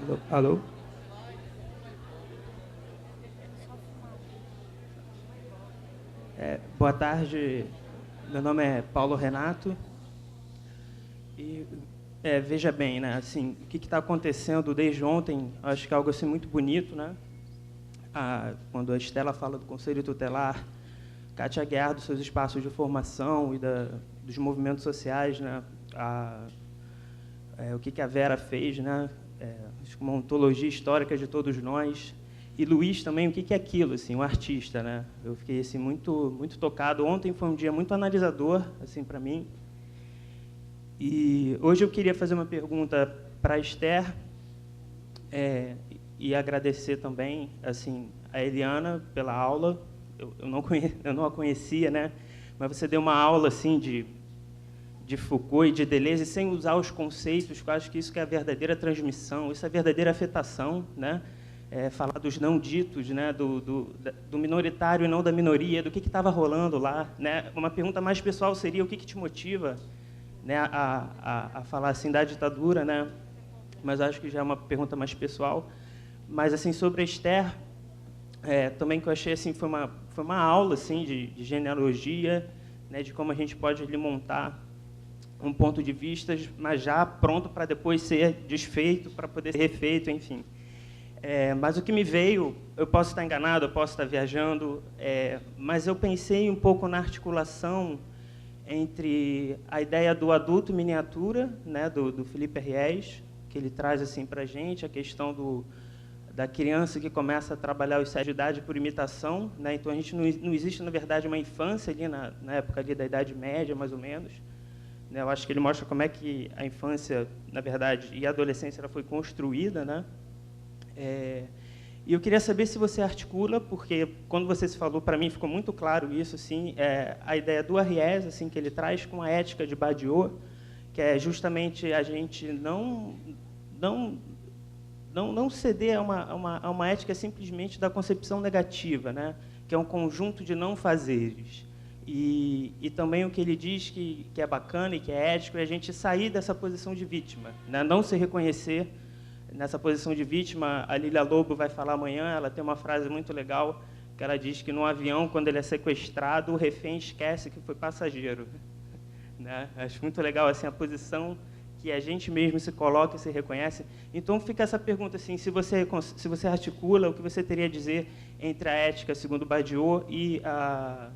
Alô? Alô? Boa tarde, meu nome é Paulo Renato. E veja bem, né, assim, o que está acontecendo desde ontem, acho que é algo assim muito bonito, né? Quando a Estela fala do Conselho Tutelar, Kátia Guiar dos seus espaços de formação e dos movimentos sociais, né? O que a Vera fez, né? Uma ontologia histórica de todos nós. E Luiz também, o que é aquilo, assim, um artista, né? Eu fiquei assim muito tocado. Ontem foi um dia muito analisador, assim, para mim. E hoje eu queria fazer uma pergunta para a Esther e agradecer também, assim, a Eliana pela aula. Eu não a conhecia, né? Mas você deu uma aula assim de Foucault e de Deleuze sem usar os conceitos, que eu acho que isso que é a verdadeira transmissão, isso é a verdadeira afetação, né? Falar dos não ditos, né? do minoritário e não da minoria, do que estava rolando lá, né? Uma pergunta mais pessoal seria o que te motiva, né, a falar assim da ditadura, né? Mas acho que já é uma pergunta mais pessoal. Mas assim sobre a Esther, também que eu achei assim foi uma aula assim de genealogia, né, de como a gente pode ali montar um ponto de vista, mas já pronto para depois ser desfeito, para poder ser refeito, enfim. Mas o que me veio, eu posso estar enganado, eu posso estar viajando, mas eu pensei um pouco na articulação entre a ideia do adulto miniatura, né, do Felipe Ries, que ele traz assim para a gente, a questão da criança que começa a trabalhar os 7 de idade por imitação, né? Então a gente não existe, na verdade, uma infância ali na época ali da Idade Média, mais ou menos. Né? Eu acho que ele mostra como é que a infância, na verdade, e a adolescência ela foi construída, né? E eu queria saber se você articula, porque quando você se falou, para mim ficou muito claro isso, assim, a ideia do Ries, assim, que ele traz com a ética de Badiou, que é justamente a gente não ceder a uma ética simplesmente da concepção negativa, né? Que é um conjunto de não fazeres. E também o que ele diz que é bacana e que é ético é a gente sair dessa posição de vítima, né? Não se reconhecer nessa posição de vítima. A Lília Lobo vai falar amanhã, ela tem uma frase muito legal, que ela diz que no avião, quando ele é sequestrado, o refém esquece que foi passageiro. Né? Acho muito legal assim, a posição que a gente mesmo se coloca e se reconhece. Então, fica essa pergunta, assim, se você articula, o que você teria a dizer entre a ética, segundo Badiou, e a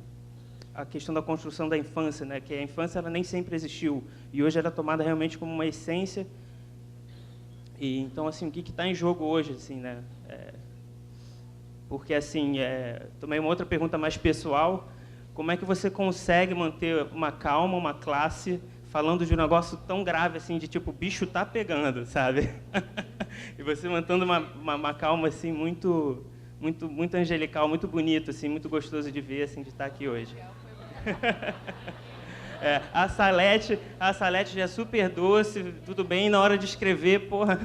questão da construção da infância, né? Que a infância ela nem sempre existiu, e hoje ela é tomada realmente como uma essência. E, então, assim, o que está em jogo hoje, assim, né? Porque, assim, também uma outra pergunta mais pessoal, como é que você consegue manter uma calma, uma classe, falando de um negócio tão grave, assim, de tipo, o bicho tá pegando, sabe? E você mantendo uma calma, assim, muito angelical, muito bonito, assim, muito gostoso de ver, assim, de estar aqui hoje. A Salete já é super doce, tudo bem, na hora de escrever, porra,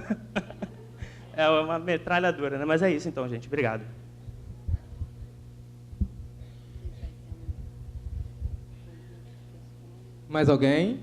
é uma metralhadora, né? Mas é isso então, gente. Obrigado. Mais alguém?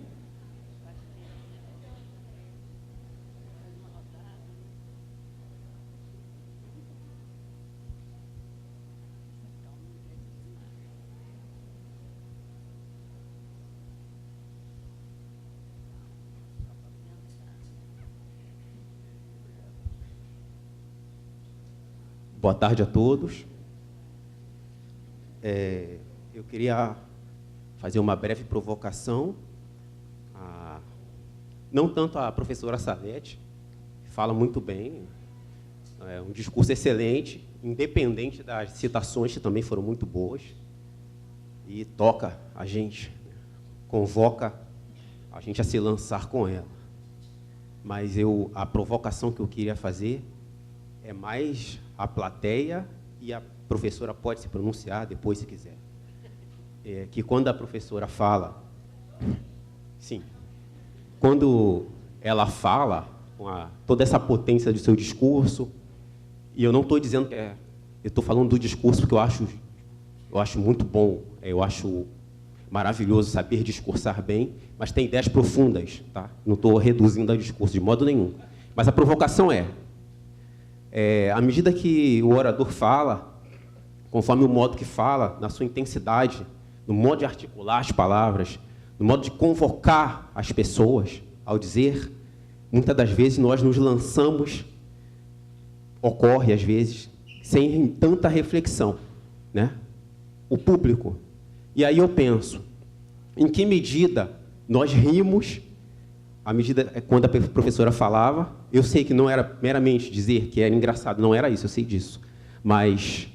Boa tarde a todos. Eu queria fazer uma breve provocação, não tanto a professora Salete, que fala muito bem, um discurso excelente, independente das citações, que também foram muito boas, e toca a gente, convoca a gente a se lançar com ela. Mas a provocação que eu queria fazer é mais a plateia, e a professora pode se pronunciar depois, se quiser. Que quando a professora fala, sim, quando ela fala com toda essa potência do seu discurso, e eu não estou dizendo que eu estou falando do discurso porque eu acho muito bom, eu acho maravilhoso saber discursar bem, mas tem ideias profundas, tá? Não estou reduzindo a discurso de modo nenhum. Mas a provocação À medida que o orador fala, conforme o modo que fala, na sua intensidade, no modo de articular as palavras, no modo de convocar as pessoas ao dizer, muitas das vezes nós nos lançamos, ocorre às vezes, sem tanta reflexão, né? O público. E aí eu penso, em que medida nós rimos, à medida quando a professora falava, eu sei que não era meramente dizer que era engraçado, não era isso, eu sei disso, mas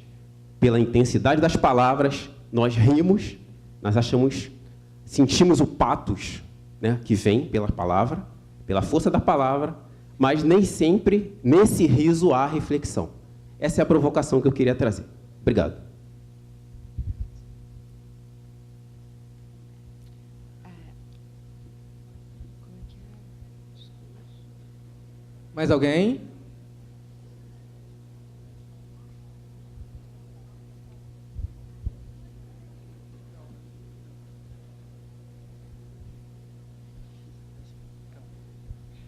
pela intensidade das palavras, nós rimos, nós sentimos o patos, né, que vem pela palavra, pela força da palavra, mas nem sempre nesse riso há reflexão. Essa é a provocação que eu queria trazer. Obrigado. Mais alguém?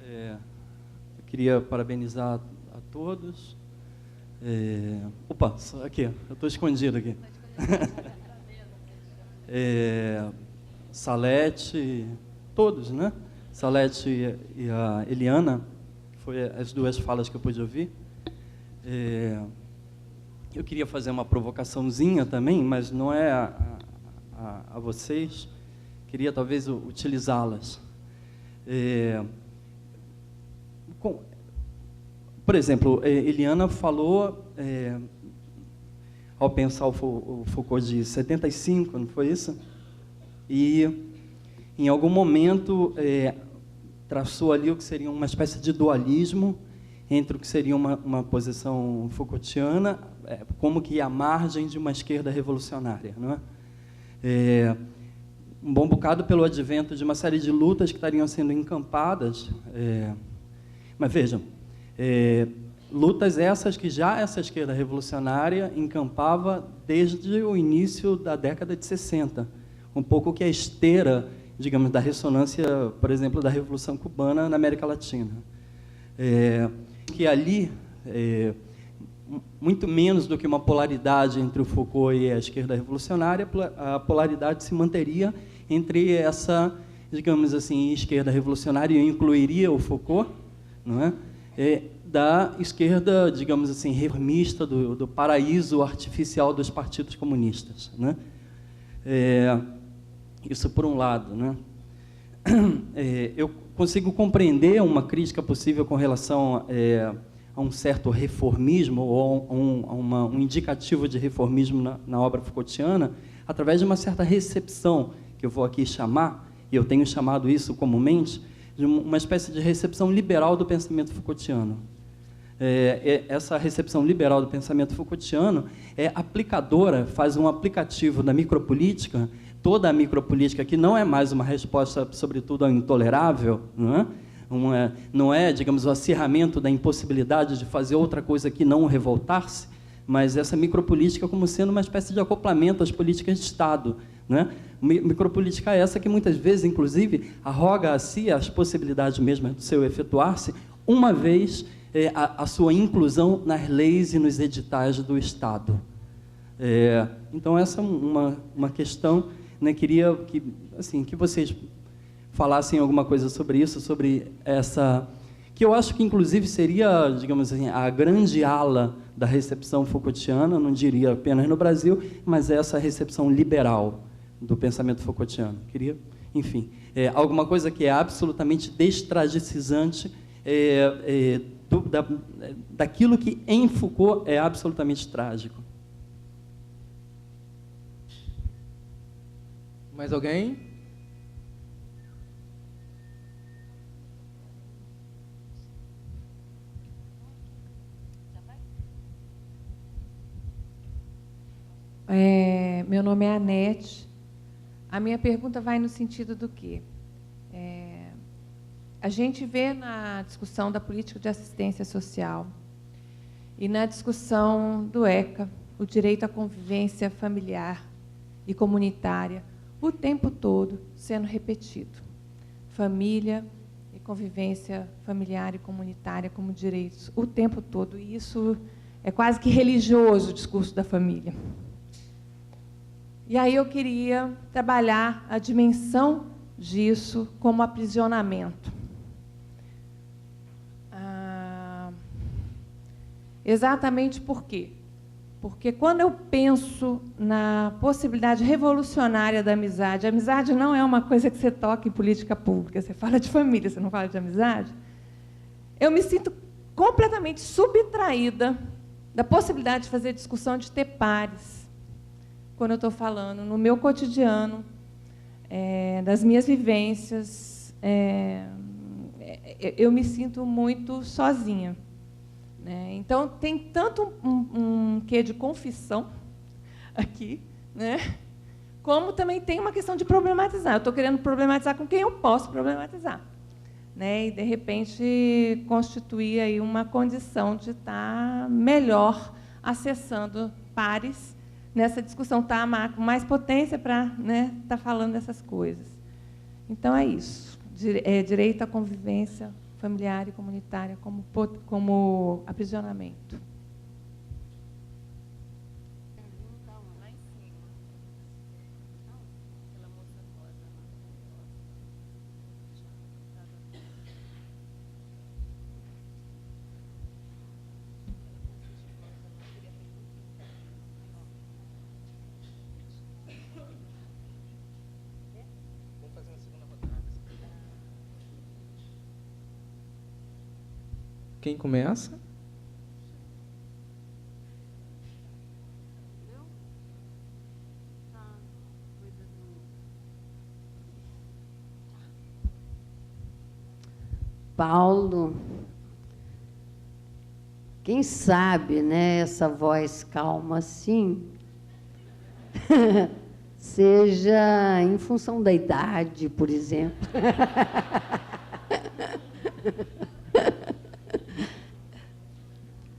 Eu queria parabenizar a todos. Opa, aqui, eu estou escondido aqui. Salete, todos, né? Salete e a Eliana, que foi as duas falas que eu pude ouvir. Eu queria fazer uma provocaçãozinha também, mas não é a vocês. Queria talvez utilizá-las. Por exemplo, Eliana falou, ao pensar o Foucault de 75, não foi isso? E, em algum momento, traçou ali o que seria uma espécie de dualismo entre o que seria uma posição Foucaultiana, como que à margem de uma esquerda revolucionária, não é? Um bom bocado pelo advento de uma série de lutas que estariam sendo encampadas, mas vejam, lutas essas que já essa esquerda revolucionária encampava desde o início da década de 60, um pouco que é a esteira, digamos, da ressonância, por exemplo, da Revolução Cubana na América Latina. Que ali, muito menos do que uma polaridade entre o Foucault e a esquerda revolucionária, a polaridade se manteria entre essa, digamos assim, esquerda revolucionária, e eu incluiria o Foucault, não é? Da esquerda, digamos assim, reformista, do paraíso artificial dos partidos comunistas, né? Isso por um lado, né? Eu consigo compreender uma crítica possível com relação a um certo reformismo ou a um indicativo de reformismo na obra Foucaultiana, através de uma certa recepção, que eu vou aqui chamar, e eu tenho chamado isso comumente, de uma espécie de recepção liberal do pensamento Foucaultiano. Essa recepção liberal do pensamento Foucaultiano é aplicadora, faz um aplicativo da micropolítica, toda a micropolítica, que não é mais uma resposta, sobretudo, ao intolerável, não é, digamos, o acirramento da impossibilidade de fazer outra coisa que não revoltar-se, mas essa micropolítica como sendo uma espécie de acoplamento às políticas de Estado, né? Micropolítica essa que muitas vezes, inclusive, arroga a si as possibilidades mesmo do seu efetuar-se, uma vez a sua inclusão nas leis e nos editais do Estado. Então, essa é uma questão, né? Queria que vocês falassem alguma coisa sobre isso, sobre essa... que eu acho que, inclusive, seria, digamos assim, a grande ala da recepção Foucaultiana, não diria apenas no Brasil, mas essa recepção liberal do pensamento Foucaultiano. Queria, enfim, alguma coisa que é absolutamente destragicizante daquilo que em Foucault é absolutamente trágico. Mais alguém? Meu nome é Anete. A minha pergunta vai no sentido do quê? A gente vê na discussão da política de assistência social e na discussão do ECA, o direito à convivência familiar e comunitária, o tempo todo sendo repetido. Família e convivência familiar e comunitária como direitos o tempo todo, e isso é quase que religioso, o discurso da família. E aí eu queria trabalhar a dimensão disso como aprisionamento. Exatamente por quê? Porque quando eu penso na possibilidade revolucionária da amizade, a amizade não é uma coisa que você toca em política pública, você fala de família, você não fala de amizade, eu me sinto completamente subtraída da possibilidade de fazer discussão, de ter pares, quando eu estou falando no meu cotidiano, das minhas vivências, eu me sinto muito sozinha. Então, tem tanto um quê de confissão aqui, né? Como também tem uma questão de problematizar. Eu estou querendo problematizar com quem eu posso problematizar, né? E, de repente, constituir aí uma condição de estar melhor acessando pares nessa discussão, estar com mais potência para, né, estar falando dessas coisas. Então, é isso. Direito à convivência familiar e comunitária como aprisionamento. Quem começa? Paulo, quem sabe, né, essa voz calma assim, seja em função da idade, por exemplo.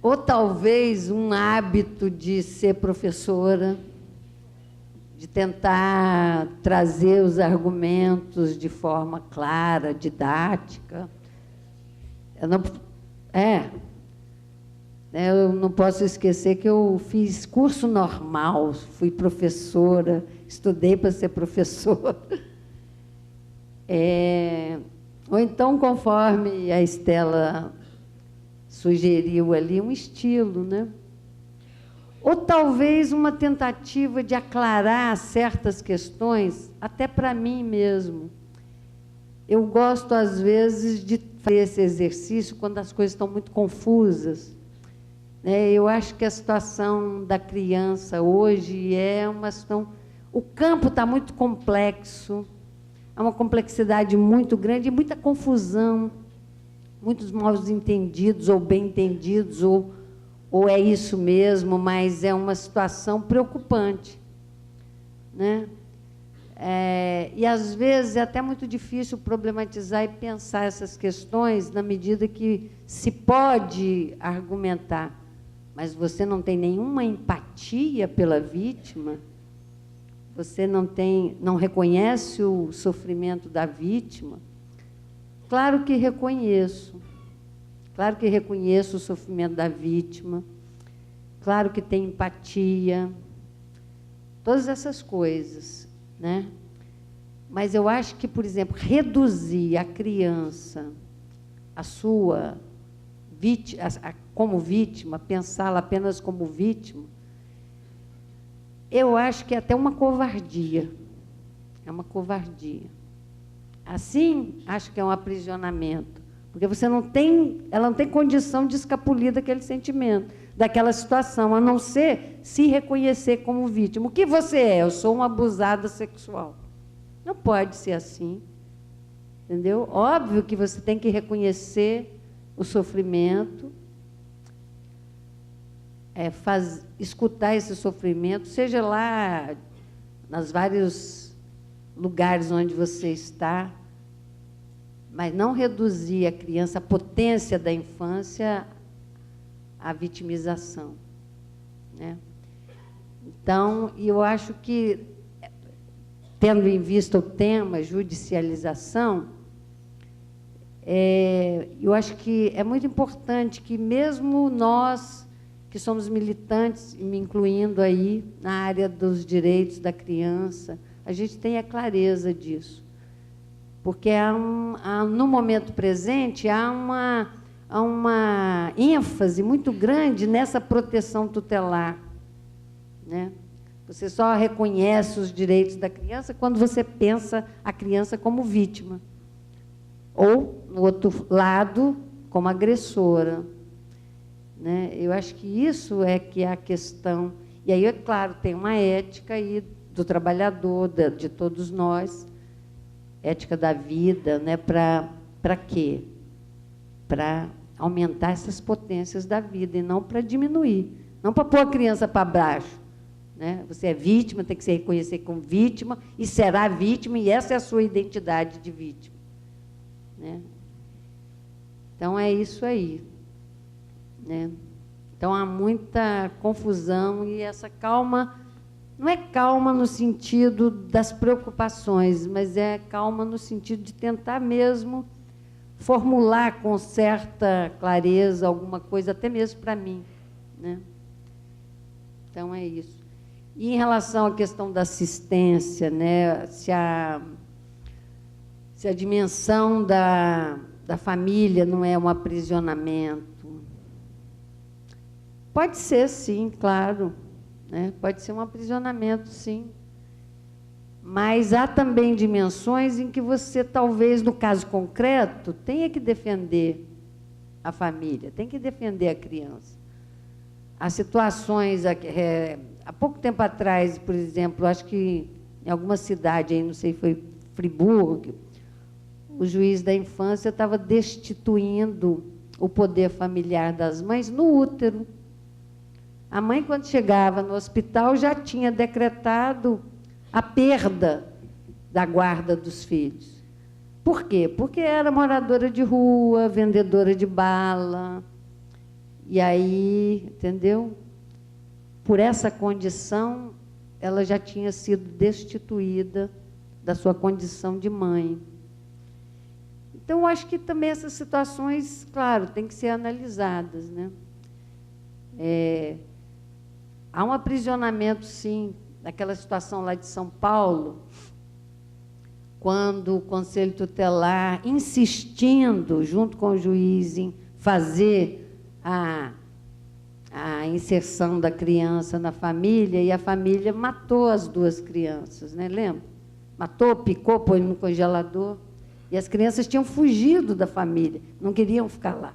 Ou talvez um hábito de ser professora, de tentar trazer os argumentos de forma clara, didática. Eu não posso esquecer que eu fiz curso normal, fui professora, estudei para ser professora. Ou então, conforme a Estela sugeriu ali, um estilo, né? Ou talvez uma tentativa de aclarar certas questões, até para mim mesmo. Eu gosto, às vezes, de fazer esse exercício quando as coisas estão muito confusas. Eu acho que a situação da criança hoje é uma situação... O campo está muito complexo, há uma complexidade muito grande e muita confusão, muitos mal entendidos ou bem entendidos, ou é isso mesmo, mas é uma situação preocupante, né? E, às vezes, é até muito difícil problematizar e pensar essas questões na medida que se pode argumentar, mas você não tem nenhuma empatia pela vítima, você não reconhece o sofrimento da vítima. Claro que reconheço o sofrimento da vítima, claro que tem empatia, todas essas coisas, né? Mas eu acho que, por exemplo, reduzir a criança, a sua vítima, como vítima, pensá-la apenas como vítima, eu acho que é até uma covardia. É uma covardia. Assim, acho que é um aprisionamento, porque ela não tem condição de escapulir daquele sentimento, daquela situação, a não ser se reconhecer como vítima. O que você é? Eu sou uma abusada sexual. Não pode ser assim, entendeu? Óbvio que você tem que reconhecer o sofrimento, escutar esse sofrimento, seja lá nos vários lugares onde você está, mas não reduzir a criança, a potência da infância, à vitimização, né? Então, eu acho que, tendo em vista o tema judicialização, eu acho que é muito importante que mesmo nós, que somos militantes, me incluindo aí na área dos direitos da criança, a gente tenha clareza disso. Porque no momento presente há uma ênfase muito grande nessa proteção tutelar, né? Você só reconhece os direitos da criança quando você pensa a criança como vítima. Ou, no outro lado, como agressora. Né? Eu acho que isso é que é a questão. E aí, é claro, tem uma ética aí do trabalhador, de todos nós, ética da vida, né? Para quê? Para aumentar essas potências da vida e não para diminuir, não para pôr a criança para baixo. Né? Você é vítima, tem que se reconhecer como vítima e será vítima, e essa é a sua identidade de vítima. Né? Então, é isso aí. Né? Então, há muita confusão e essa calma não é calma no sentido das preocupações, mas é calma no sentido de tentar mesmo formular com certa clareza alguma coisa, até mesmo para mim. Né? Então, é isso. E em relação à questão da assistência, né, se a dimensão da família não é um aprisionamento, pode ser, sim, claro, né, pode ser um aprisionamento, sim. Mas há também dimensões em que você, talvez, no caso concreto, tenha que defender a família, tem que defender a criança. Há situações... Há pouco tempo atrás, por exemplo, acho que em alguma cidade, aí, não sei, foi Friburgo, o juiz da infância estava destituindo o poder familiar das mães no útero. A mãe, quando chegava no hospital, já tinha decretado a perda da guarda dos filhos. Por quê? Porque era moradora de rua, vendedora de bala. E aí, entendeu? Por essa condição, ela já tinha sido destituída da sua condição de mãe. Então, eu acho que também essas situações, claro, têm que ser analisadas. Né? Há um aprisionamento, sim, naquela situação lá de São Paulo, quando o Conselho Tutelar, insistindo, junto com o juiz, em fazer a inserção da criança na família, e a família matou as duas crianças, né? Lembra? Matou, picou, pôs no congelador, e as crianças tinham fugido da família, não queriam ficar lá.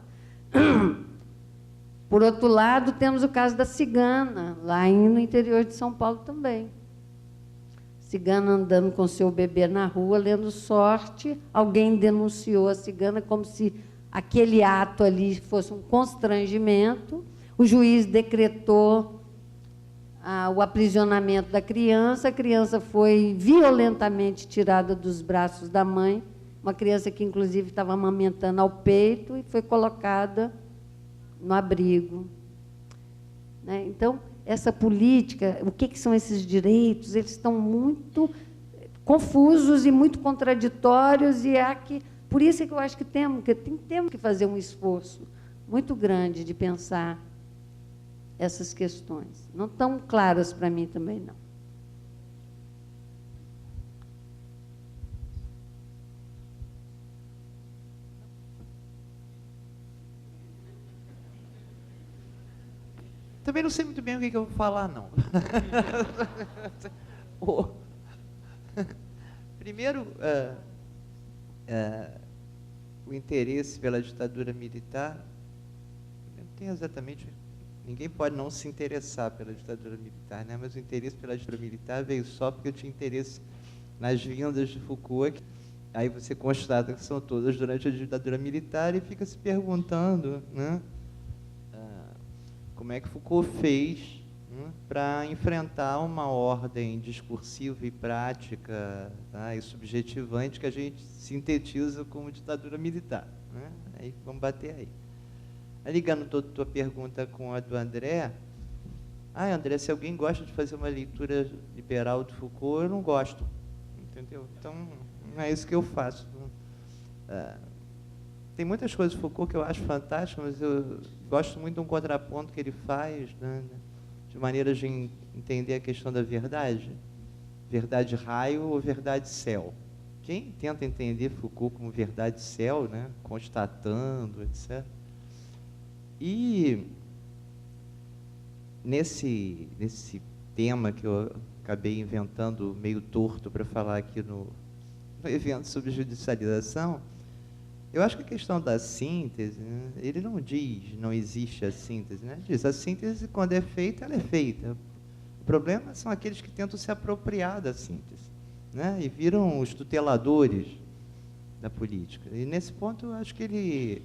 Por outro lado, temos o caso da cigana, lá no interior de São Paulo também. Cigana andando com seu bebê na rua, lendo Sorte, alguém denunciou a cigana como se aquele ato ali fosse um constrangimento. O juiz decretou o aprisionamento da criança, a criança foi violentamente tirada dos braços da mãe, uma criança que, inclusive, estava amamentando ao peito, e foi colocada no abrigo. Né? Então, essa política, o que são esses direitos? Eles estão muito confusos e muito contraditórios, e por isso é que eu acho que temos que fazer um esforço muito grande de pensar essas questões. Não estão claras para mim também, não. Também não sei muito bem o que eu vou falar, não. Primeiro, o interesse pela ditadura militar, não tem exatamente... Ninguém pode não se interessar pela ditadura militar, né? Mas o interesse pela ditadura militar veio só porque eu tinha interesse nas vindas de Foucault. Aí você constata que são todas durante a ditadura militar e fica se perguntando, né? Como é que Foucault fez, né, para enfrentar uma ordem discursiva e prática, tá, e subjetivante que a gente sintetiza como ditadura militar. Né? Aí vamos bater aí. Ligando toda a tua pergunta com a do André, André, se alguém gosta de fazer uma leitura liberal de Foucault, eu não gosto, entendeu? Então, não é isso que eu faço. tem muitas coisas do Foucault que eu acho fantásticas, mas eu gosto muito de um contraponto que ele faz, né, de maneiras de entender a questão da verdade. Verdade raio ou verdade céu. Quem tenta entender Foucault como verdade céu, né, constatando, etc. E nesse tema que eu acabei inventando meio torto para falar aqui no evento sobre judicialização, eu acho que a questão da síntese, né, ele não diz, não existe a síntese, né? Diz, a síntese, quando é feita, ela é feita. O problema são aqueles que tentam se apropriar da síntese, né? E viram os tuteladores da política. E nesse ponto, eu acho que ele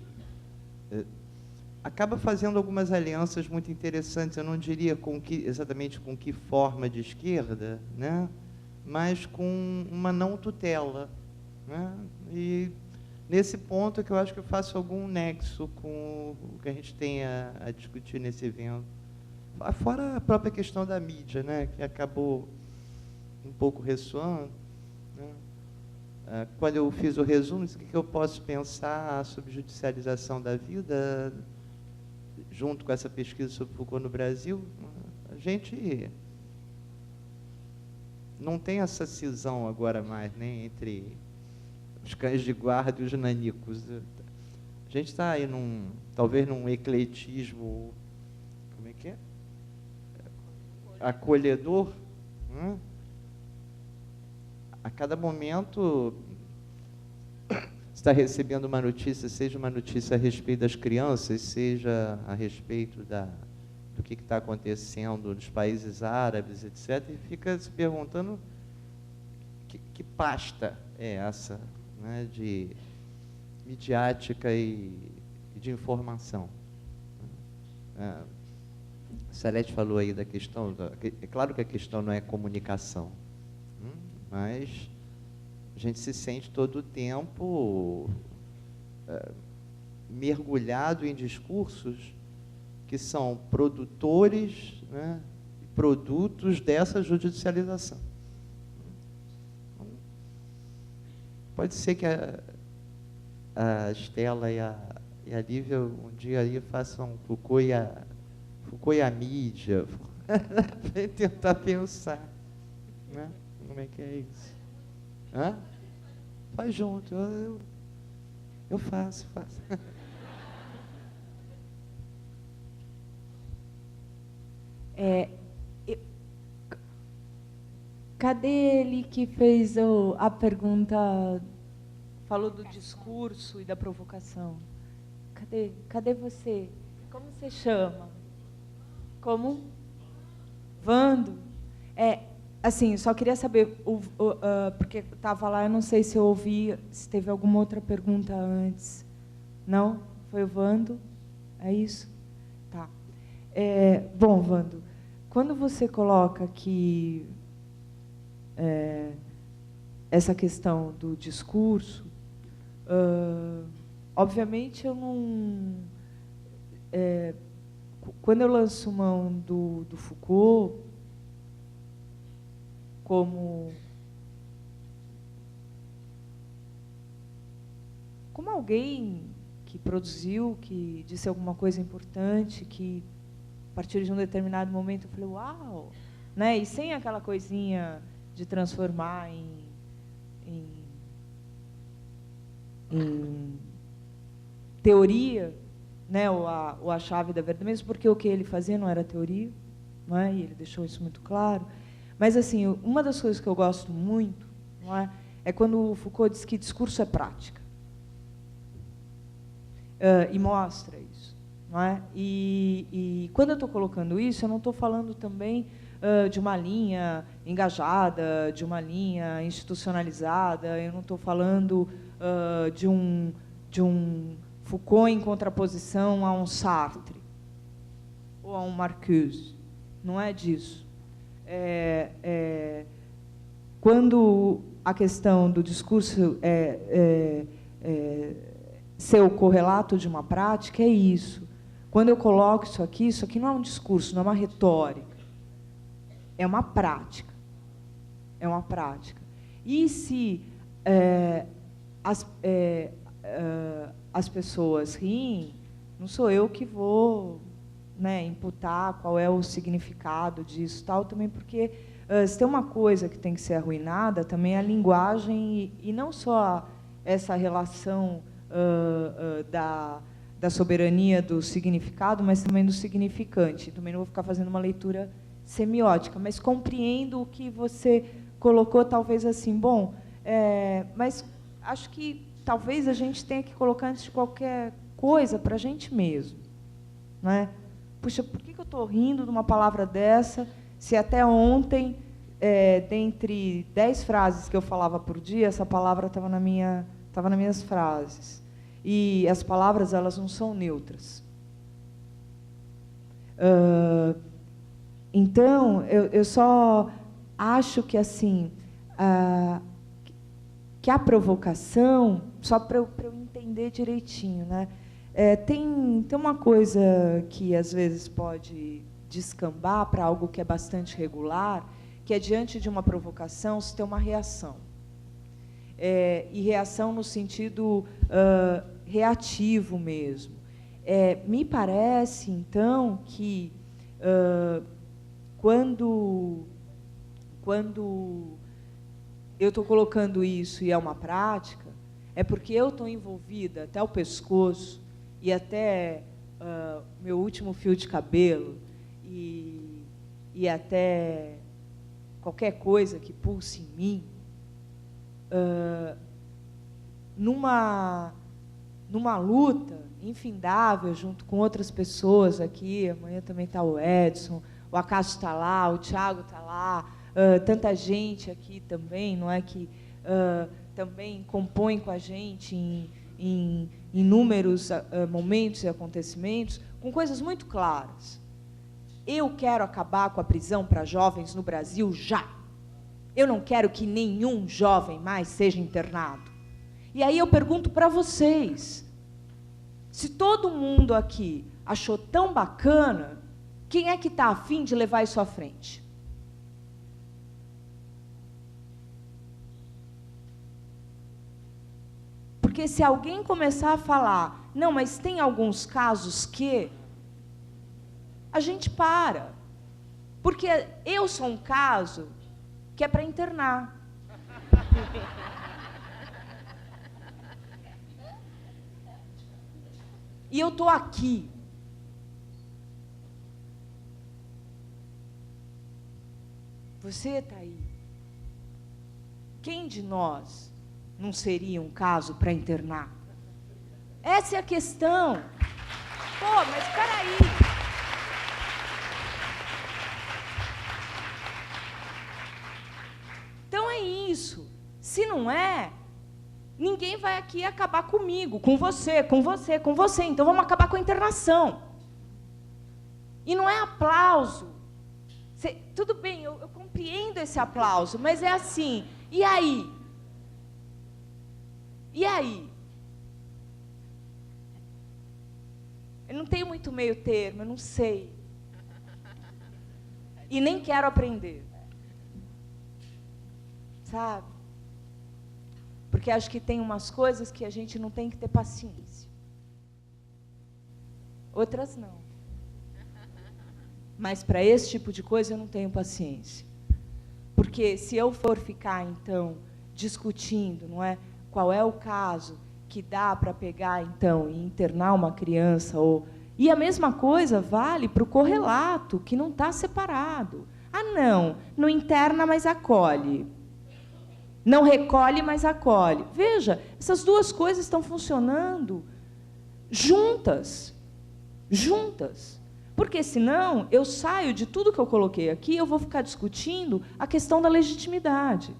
acaba fazendo algumas alianças muito interessantes. Eu não diria exatamente com que forma de esquerda, né? Mas com uma não tutela, né? E nesse ponto é que eu acho que eu faço algum nexo com o que a gente tem a discutir nesse evento. Fora a própria questão da mídia, né, que acabou um pouco ressoando, né? Quando eu fiz o resumo, o que eu posso pensar sobre judicialização da vida, junto com essa pesquisa sobre Foucault no Brasil, a gente não tem essa cisão agora mais, né, entre os cães de guarda e os nanicos. A gente está aí talvez num ecletismo, como é que é? Acolhedor, né? A cada momento está recebendo uma notícia, seja uma notícia a respeito das crianças, seja a respeito do que está acontecendo nos países árabes, etc., e fica se perguntando que pasta é essa, né, de midiática e de informação. Salete falou aí da questão, é claro que a questão não é comunicação, mas a gente se sente todo o tempo mergulhado em discursos que são produtores, né, produtos dessa judicialização. Pode ser que a Estela e a Lívia um dia aí façam Foucault e a mídia, para tentar pensar, né? Como é que é isso? Hã? Faz junto, eu faço. Cadê ele que fez a pergunta, falou do discurso e da provocação? Cadê você? Como você chama? Como? Vando? Assim, só queria saber, porque estava lá, eu não sei se eu ouvi, se teve alguma outra pergunta antes. Não? Foi o Vando? É isso? Tá. Bom, Vando, quando você coloca que essa questão do discurso, obviamente eu não... quando eu lanço mão do Foucault como alguém que produziu, que disse alguma coisa importante, que a partir de um determinado momento eu falei, uau! Né? E sem aquela coisinha de transformar em teoria, né, ou a chave da verdade, mesmo porque o que ele fazia não era teoria, não é? E ele deixou isso muito claro. Mas, assim, uma das coisas que eu gosto muito, não é quando o Foucault diz que discurso é prática. E mostra isso. Não é? E quando eu estou colocando isso, eu não estou falando também de uma linha engajada, de uma linha institucionalizada, eu não estou falando de um Foucault em contraposição a um Sartre ou a um Marcuse. Não é disso. Quando a questão do discurso ser o correlato de uma prática, é isso. Quando eu coloco isso aqui não é um discurso, não é uma retórica, é uma prática. É uma prática. E se as as pessoas riem, não sou eu que vou, né, imputar qual é o significado disso, tal, também porque se tem uma coisa que tem que ser arruinada, também é a linguagem, e não só essa relação da soberania do significado, mas também do significante. Também não vou ficar fazendo uma leitura semiótica, mas compreendo o que você colocou, talvez assim, bom, mas acho que talvez a gente tenha que colocar antes de qualquer coisa para a gente mesmo, não é? Puxa, por que eu estou rindo de uma palavra dessa, se até ontem, dentre 10 frases que eu falava por dia, essa palavra estava nas minhas frases. E as palavras, elas não são neutras. Então, eu só acho que, assim, que a provocação, só para eu entender direitinho, né? Tem uma coisa que, às vezes, pode descambar para algo que é bastante regular, que é, diante de uma provocação, se ter uma reação. E reação no sentido reativo mesmo. Me parece, então, que quando eu estou colocando isso e é uma prática, é porque eu estou envolvida até o pescoço e até meu último fio de cabelo e até qualquer coisa que pulse em mim, numa luta infindável junto com outras pessoas aqui. Amanhã também está o Edson, o Acácio está lá, o Thiago está lá, tanta gente aqui também, não é, que também compõe com a gente em inúmeros momentos e acontecimentos, com coisas muito claras. Eu quero acabar com a prisão para jovens no Brasil já. Eu não quero que nenhum jovem mais seja internado. E aí eu pergunto para vocês, se todo mundo aqui achou tão bacana, quem é que está a fim de levar isso à frente? Porque se alguém começar a falar, não, mas tem alguns casos que a gente para. Porque eu sou um caso que é para internar. E eu estou aqui. Você está aí. Quem de nós não seria um caso para internar? Essa é a questão. Pô, mas espera aí. Então é isso. Se não é, ninguém vai aqui acabar comigo, com você, com você, com você. Então vamos acabar com a internação. E não é aplauso. Tudo bem, eu compreendo esse aplauso, mas é assim, e aí? E aí? Eu não tenho muito meio termo, eu não sei. E nem quero aprender. Sabe? Porque acho que tem umas coisas que a gente não tem que ter paciência. Outras não. Mas para esse tipo de coisa eu não tenho paciência. Porque se eu for ficar, então, discutindo, não é, qual é o caso que dá para pegar, então, e internar uma criança, e a mesma coisa vale para o correlato, que não está separado. Ah, não interna, mas acolhe. Não recolhe, mas acolhe. Veja, essas duas coisas estão funcionando juntas. Juntas. Porque, senão, eu saio de tudo que eu coloquei aqui, eu vou ficar discutindo a questão da legitimidade.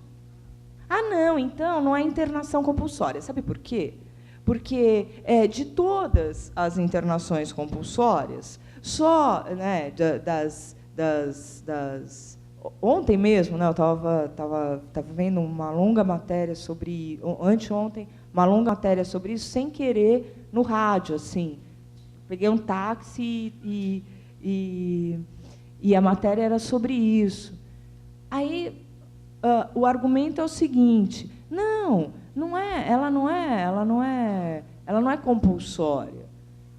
Ah, não, então, não é internação compulsória. Sabe por quê? Porque de todas as internações compulsórias, só, né, ontem mesmo, né, eu estava vendo uma longa matéria sobre, anteontem, uma longa matéria sobre isso, sem querer, no rádio, assim. Peguei um táxi e a matéria era sobre isso. Aí o argumento é o seguinte: ela não é ela não é compulsória,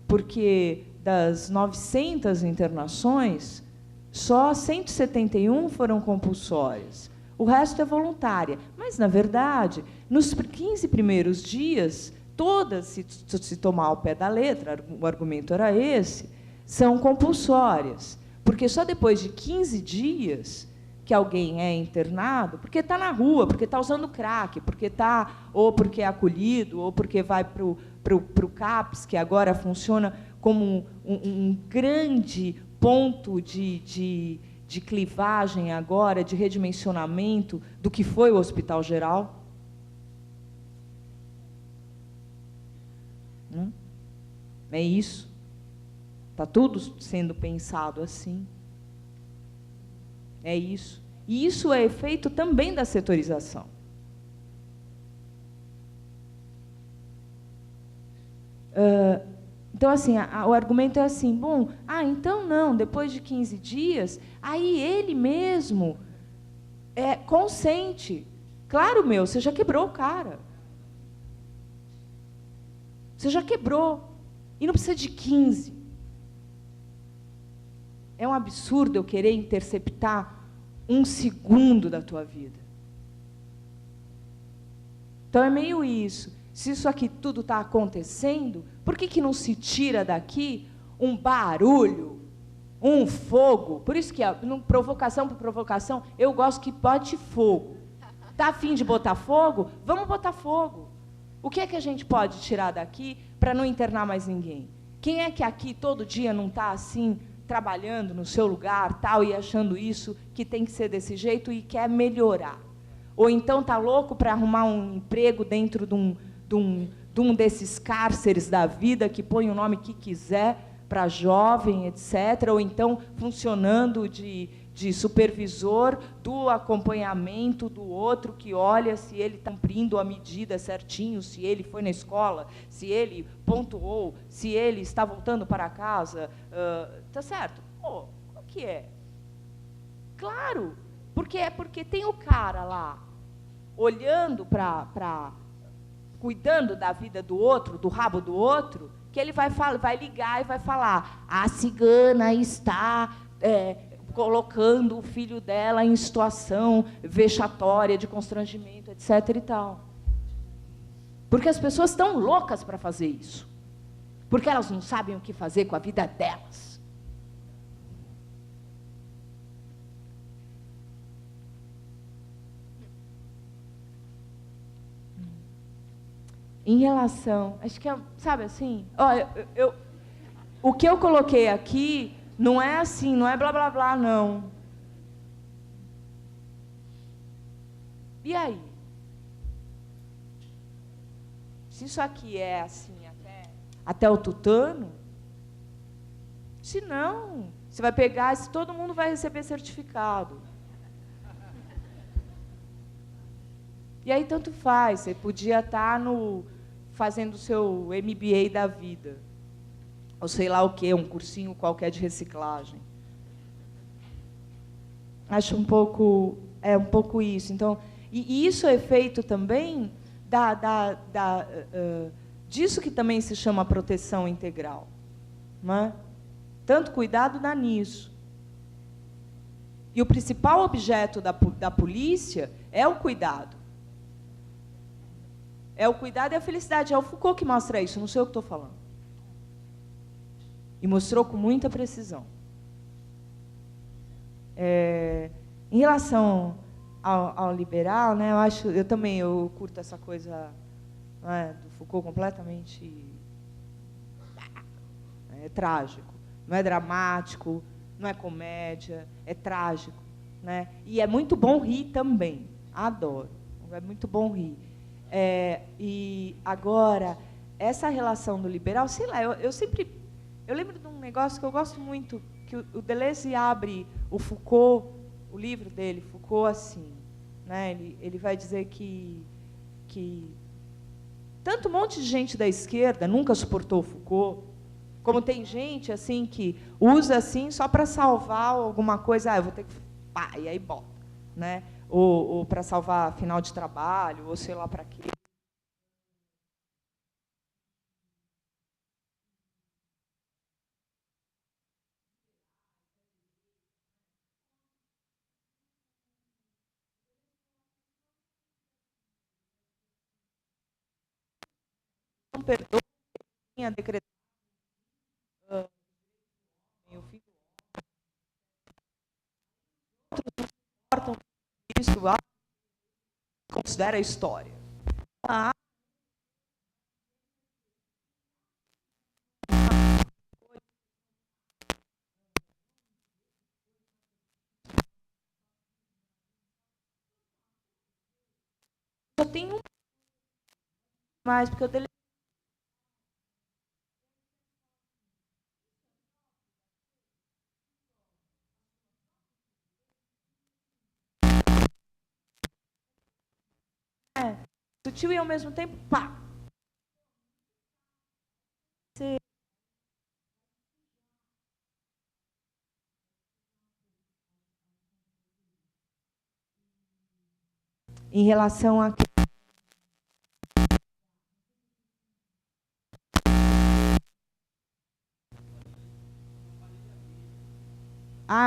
porque das 900 internações, só 171 foram compulsórias. O resto é voluntária. Mas, na verdade, nos 15 primeiros dias, todas, se tomar ao pé da letra, o argumento era esse, são compulsórias. Porque só depois de 15 dias que alguém é internado, porque está na rua, porque está usando crack, ou porque é acolhido, ou porque vai para o CAPS, que agora funciona como um grande ponto de clivagem agora, de redimensionamento do que foi o Hospital Geral. É isso. Está tudo sendo pensado assim. É isso. E isso é efeito também da setorização. Então, assim, o argumento é assim, bom, então não, depois de 15 dias, aí ele mesmo consente. Claro, você já quebrou o cara. Você já quebrou. E não precisa de 15. É um absurdo eu querer interceptar 1 segundo da tua vida. Então, é meio isso. Se isso aqui tudo está acontecendo, por que não se tira daqui um barulho, um fogo? Por isso que, provocação por provocação, eu gosto que bote fogo. Está a fim de botar fogo? Vamos botar fogo. O que é que a gente pode tirar daqui para não internar mais ninguém? Quem é que aqui todo dia não está assim, trabalhando no seu lugar, tal, e achando isso, que tem que ser desse jeito e quer melhorar? Ou então está louco para arrumar um emprego dentro de um desses cárceres da vida, que põe o nome que quiser para jovem, etc., ou então funcionando de supervisor do acompanhamento do outro, que olha se ele está cumprindo a medida certinho, se ele foi na escola, se ele pontuou, se ele está voltando para casa. Tá certo? O que é? Claro, porque tem o cara lá, olhando cuidando da vida do outro, do rabo do outro, que ele vai ligar e vai falar: a cigana está colocando o filho dela em situação vexatória, de constrangimento, etc. e tal. Porque as pessoas estão loucas para fazer isso. Porque elas não sabem o que fazer com a vida delas. Em relação, acho que sabe assim, o que eu coloquei aqui não é assim, não é blá blá blá, não. E aí? Se isso aqui é assim até o tutano, se não, você vai pegar, se todo mundo vai receber certificado. E aí tanto faz, você podia estar fazendo o seu MBA da vida, ou sei lá o quê, um cursinho qualquer de reciclagem. Acho um pouco isso. Então, e isso é feito também disso que também se chama proteção integral. Não é? Tanto cuidado dá nisso. E o principal objeto da polícia é o cuidado. É o cuidado e a felicidade. É o Foucault que mostra isso, não sei o que estou falando. E mostrou com muita precisão. Em relação ao liberal, né, eu curto essa coisa, não é, do Foucault completamente trágico. Não é dramático, não é comédia, é trágico, né? E é muito bom rir também. Adoro. É muito bom rir. E agora, essa relação do liberal, sei lá, eu lembro de um negócio que eu gosto muito, que o Deleuze abre o Foucault, o livro dele, Foucault, assim, né? Ele vai dizer que tanto um monte de gente da esquerda nunca suportou o Foucault, como tem gente assim que usa assim só para salvar alguma coisa, eu vou ter que pá, e aí bota, né? Ou para salvar final de trabalho, ou sei lá para quê. não perdoa, tinha decretado o filho. Outros não suportam isso, considera a história. Só tem um mais, porque eu deletei. Sutil e ao mesmo tempo, pá! Em relação a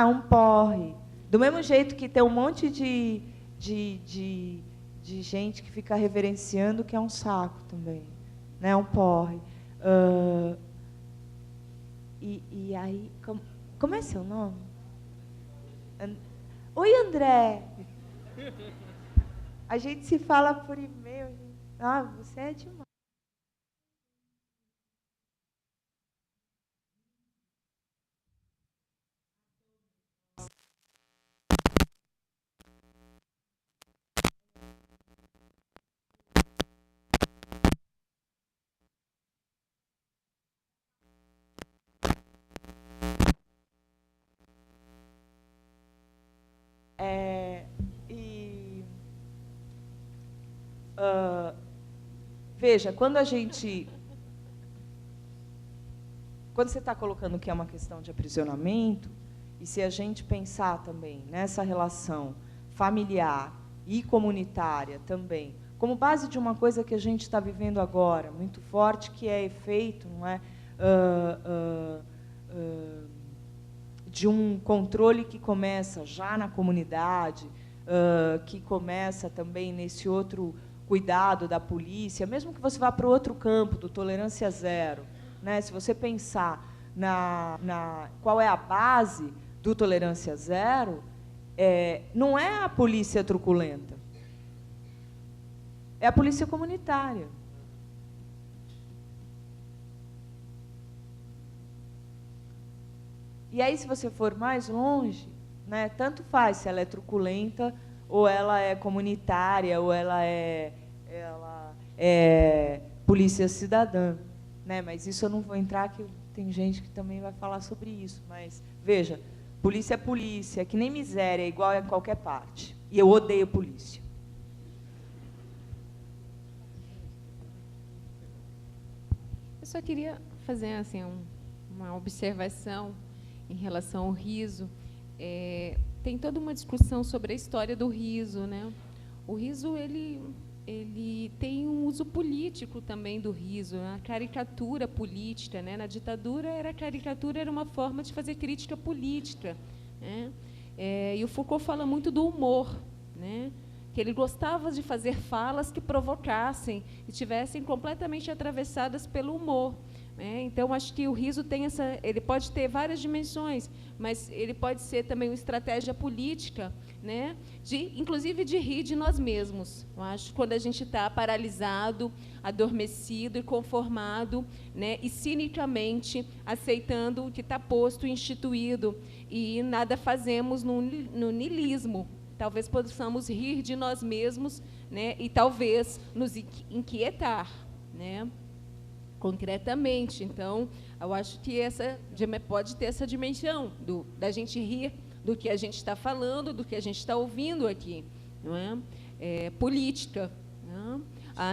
um porre. Do mesmo jeito que tem um monte de gente que fica reverenciando, que é um saco também, né? Um porre. E aí, como é seu nome? Oi, André. A gente se fala por e-mail. Ah, você é demais. Veja, quando você está colocando que é uma questão de aprisionamento, e se a gente pensar também nessa relação familiar e comunitária também, como base de uma coisa que a gente está vivendo agora, muito forte, que é efeito, não é, de um controle que começa já na comunidade, que começa também nesse outro cuidado da polícia, mesmo que você vá para o outro campo, do tolerância zero, né? Se você pensar qual é a base do tolerância zero, não é a polícia truculenta, é a polícia comunitária. E aí, se você for mais longe, né, tanto faz se ela é truculenta, ou ela é comunitária, ou ela é polícia cidadã, né? Mas isso eu não vou entrar, que tem gente que também vai falar sobre isso. Mas, veja, polícia é polícia, que nem miséria, é igual a qualquer parte. E eu odeio polícia. Eu só queria fazer assim, uma observação em relação ao riso. Tem toda uma discussão sobre a história do riso, né? O riso, ele tem um uso político também do riso, a caricatura política, né? Na ditadura, a caricatura era uma forma de fazer crítica política, né? E o Foucault fala muito do humor, né? Que ele gostava de fazer falas que provocassem e tivessem completamente atravessadas pelo humor. Então, acho que o riso tem ele pode ter várias dimensões, mas ele pode ser também uma estratégia política, né? Inclusive de rir de nós mesmos. Eu acho que quando a gente está paralisado, adormecido e conformado, né? E cinicamente aceitando o que está posto, instituído, e nada fazemos no niilismo. Talvez possamos rir de nós mesmos, né? E talvez nos inquietar, né? Concretamente. Então, eu acho que pode ter essa dimensão da gente rir do que a gente está falando, do que a gente está ouvindo aqui, não é? Política.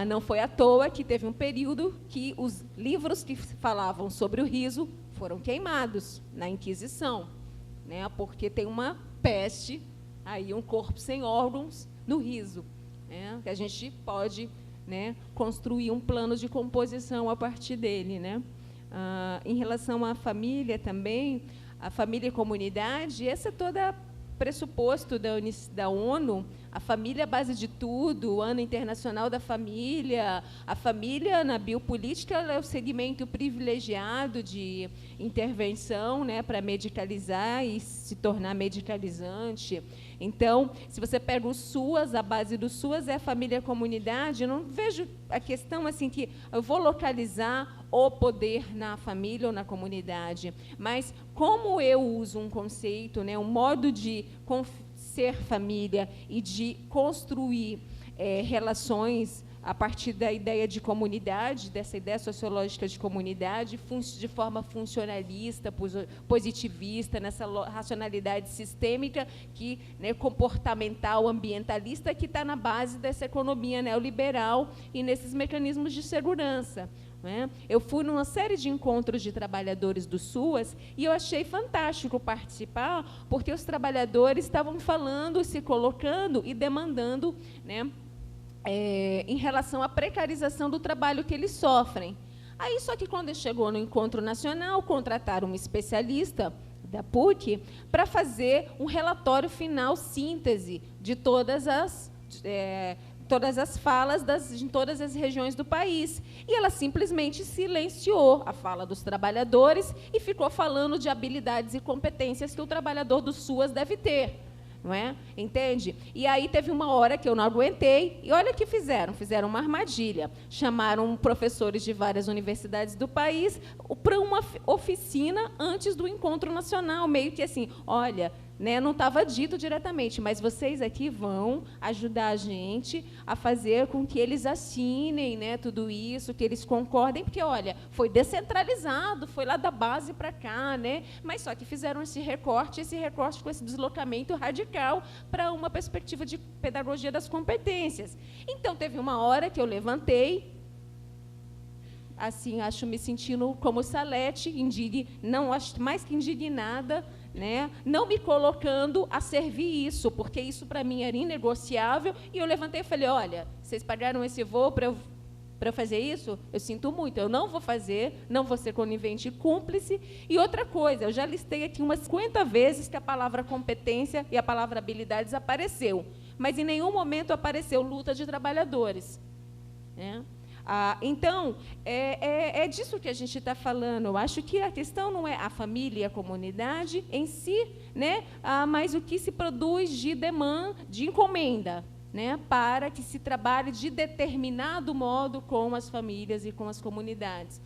Não foi à toa que teve um período que os livros que falavam sobre o riso foram queimados na Inquisição, né? Porque tem uma peste, aí um corpo sem órgãos no riso, né? Que a gente pode, né, construir um plano de composição a partir dele, né? Em relação à família também, a família e a comunidade, essa toda pressuposto da ONU, a família é a base de tudo, o Ano Internacional da Família, a família na biopolítica é o segmento privilegiado de intervenção, né, para medicalizar e se tornar medicalizante. Então, se você pega o SUAS, a base do SUAS é a família e a comunidade, eu não vejo a questão assim que eu vou localizar o poder na família ou na comunidade, mas como eu uso um conceito, né, um modo de ser família e de construir relações a partir da ideia de comunidade, dessa ideia sociológica de comunidade, de forma funcionalista, positivista, nessa racionalidade sistêmica, né, comportamental, ambientalista, que está na base dessa economia neoliberal e nesses mecanismos de segurança. Né? Eu fui numa série de encontros de trabalhadores do SUAS e eu achei fantástico participar, porque os trabalhadores estavam falando, se colocando e demandando, né, em relação à precarização do trabalho que eles sofrem. Aí, só que quando chegou no encontro nacional, contrataram um especialista da PUC para fazer um relatório final, síntese de todas as falas em todas as regiões do país. E ela simplesmente silenciou a fala dos trabalhadores e ficou falando de habilidades e competências que o trabalhador do SUAS deve ter. Não é? Entende? E aí teve uma hora que eu não aguentei, e olha o que fizeram. Fizeram uma armadilha. Chamaram professores de várias universidades do país para uma oficina antes do encontro nacional, meio que assim, olha, né, não estava dito diretamente, mas vocês aqui vão ajudar a gente a fazer com que eles assinem, né, tudo isso, que eles concordem, porque, olha, foi descentralizado, foi lá da base para cá, né, mas só que fizeram esse recorte com esse deslocamento radical para uma perspectiva de pedagogia das competências. Então, teve uma hora que eu levantei, assim, acho me sentindo como Salete, não acho mais que indignada, né, não me colocando a servir isso, porque isso para mim era inegociável, e eu levantei e falei, olha, vocês pagaram esse voo para eu fazer isso? Eu sinto muito, eu não vou fazer, não vou ser conivente e cúmplice. E outra coisa, eu já listei aqui umas 50 vezes que a palavra competência e a palavra habilidades apareceu, mas em nenhum momento apareceu luta de trabalhadores, né? Então, é disso que a gente está falando. Eu acho que a questão não é a família e a comunidade em si, né, mas o que se produz de demanda, de encomenda, né, para que se trabalhe de determinado modo com as famílias e com as comunidades.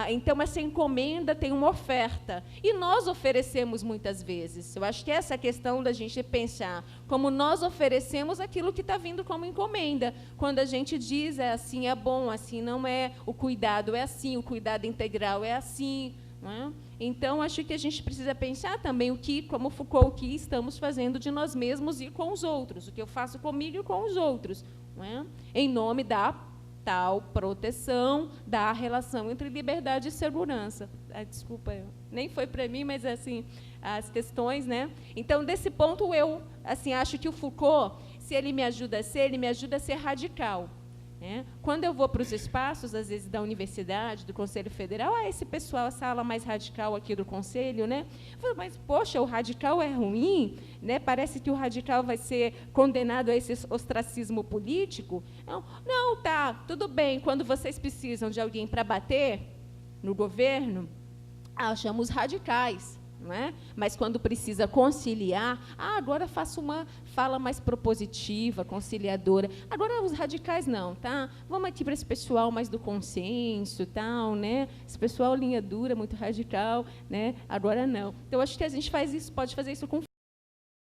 Então, essa encomenda tem uma oferta, e nós oferecemos muitas vezes. Eu acho que essa é a questão da gente pensar como nós oferecemos aquilo que está vindo como encomenda. Quando a gente diz assim é bom, assim não é, o cuidado é assim, o cuidado integral é assim. Não é? Então, acho que a gente precisa pensar também o que, como Foucault, o que estamos fazendo de nós mesmos e com os outros, o que eu faço comigo e com os outros, não é? Em nome da tal proteção da relação entre liberdade e segurança. Desculpa, nem foi para mim, mas assim, as questões, né? Então, desse ponto, eu assim, acho que o Foucault, se ele me ajuda a ser, ele me ajuda a ser radical. Né? Quando eu vou para os espaços, às vezes, da universidade, do Conselho Federal, esse pessoal, essa ala mais radical aqui do Conselho, né? Mas, poxa, o radical é ruim? Né? Parece que o radical vai ser condenado a esse ostracismo político? Não, tá, tudo bem. Quando vocês precisam de alguém para bater no governo, chama os radicais. Não é? Mas quando precisa conciliar, agora faço uma fala mais propositiva, conciliadora. Agora os radicais não, tá? Vamos aqui para esse pessoal mais do consenso, tal, né? Esse pessoal linha dura, muito radical, né? Agora não. Então acho que a gente faz isso, pode fazer isso com